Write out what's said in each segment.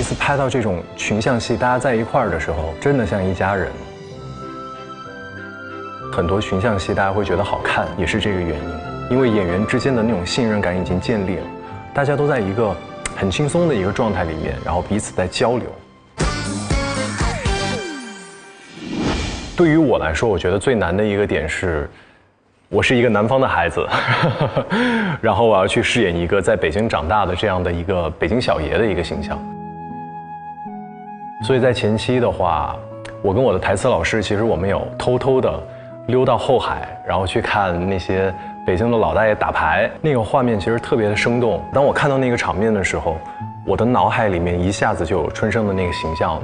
次拍到这种群像戏，大家在一块儿的时候，真的像一家人。很多群像戏大家会觉得好看，也是这个原因，因为演员之间的那种信任感已经建立了，大家都在一个很轻松的一个状态里面，然后彼此在交流。对于我来说，我觉得最难的一个点是，我是一个南方的孩子，然后我要去饰演一个在北京长大的这样的一个北京小爷的一个形象。所以在前期的话，我跟我的台词老师，其实我们有偷偷的溜到后海，然后去看那些北京的老大爷打牌，那个画面其实特别的生动。当我看到那个场面的时候，我的脑海里面一下子就有春生的那个形象了，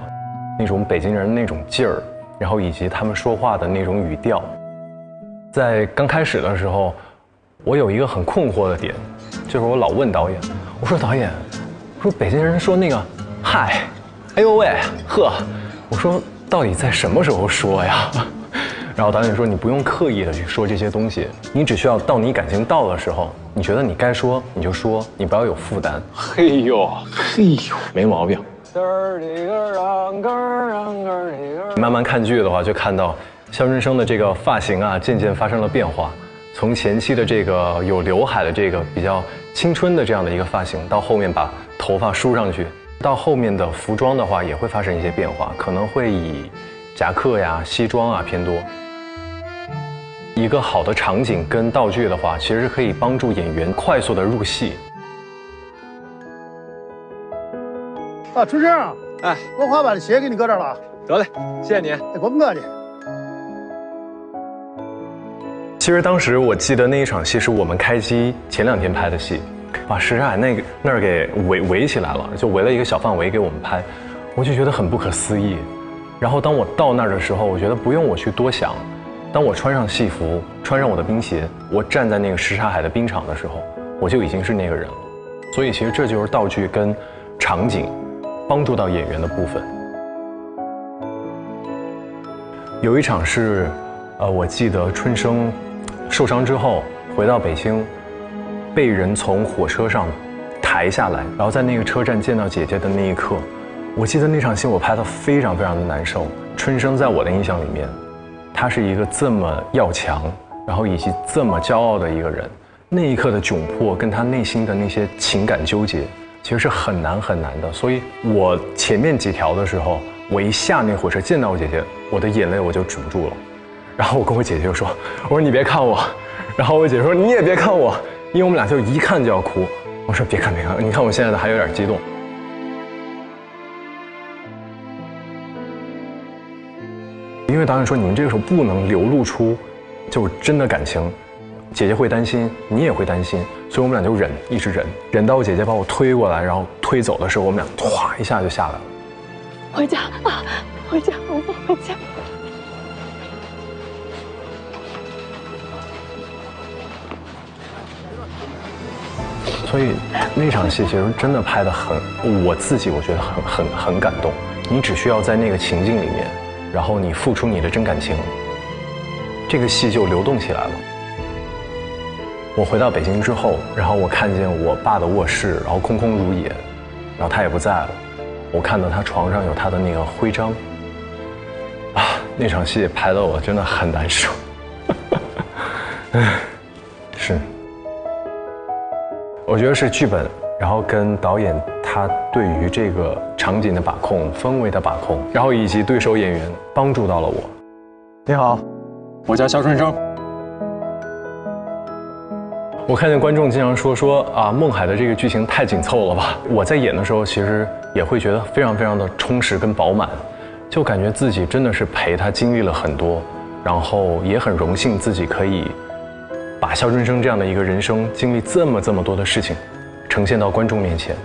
那种北京人的那种劲儿，然后以及他们说话的那种语调。在刚开始的时候，我有一个很困惑的点，就是我老问导演，我说导演，我说北京人说那个嗨，哎呦喂，呵，我说到底在什么时候说呀？然后导演说你不用刻意的去说这些东西，你只需要到你感情到的时候，你觉得你该说你就说，你不要有负担。嘿呦，没毛病。慢慢看剧的话，就看到肖春生的这个发型啊，渐渐发生了变化。从前期的这个有刘海的这个比较青春的这样的一个发型，到后面把头发梳上去，到后面的服装的话也会发生一些变化，可能会以夹克呀、西装啊偏多。一个好的场景跟道具的话，其实是可以帮助演员快速的入戏。啊，春生啊，哎，我快把这鞋给你搁这儿了啊。得嘞，谢谢你。哎，不客气。其实当时我记得那一场戏是我们开机前2天拍的戏，把什刹海那儿给围起来了，就围了一个小范围给我们拍，我就觉得很不可思议。然后当我到那儿的时候，我觉得不用我去多想，当我穿上戏服，穿上我的冰鞋，我站在那个什刹海的冰场的时候，我就已经是那个人了。所以其实这就是道具跟场景帮助到演员的部分。有一场是，我记得春生受伤之后回到北京，被人从火车上抬下来，然后在那个车站见到姐姐的那一刻，我记得那场戏我拍得非常非常的难受。春生在我的印象里面，他是一个这么要强，然后以及这么骄傲的一个人，那一刻的窘迫跟他内心的那些情感纠结，其实是很难很难的。所以我前面几条的时候，我一下那火车见到我姐姐，我的眼泪我就止不住了。然后我跟我姐姐就说，我说你别看我，然后我姐说你也别看我，因为我们俩就一看就要哭。我说别看别看，你看我现在的还有点激动。因为导演说你们这个时候不能流露出就是真的感情，姐姐会担心，你也会担心，所以我们俩就忍，一直忍，忍到我姐姐把我推过来，然后推走的时候，我们俩唰一下就下来了。回家啊，回家，我们回家。所以那场戏其实真的拍得很，我自己我觉得很感动。你只需要在那个情境里面，然后你付出你的真感情，这个戏就流动起来了。我回到北京之后，然后我看见我爸的卧室，然后空空如也，然后他也不在了。我看到他床上有他的那个徽章，啊，那场戏拍得我真的很难受。是。我觉得是剧本，然后跟导演他对于这个场景的把控、氛围的把控，然后以及对手演员帮助到了我。你好，我叫肖春生。我看见观众经常说啊，孟海的这个剧情太紧凑了吧？我在演的时候，其实也会觉得非常非常的充实跟饱满，就感觉自己真的是陪他经历了很多，然后也很荣幸自己可以把肖春生这样的一个人生经历这么多的事情，呈现到观众面前。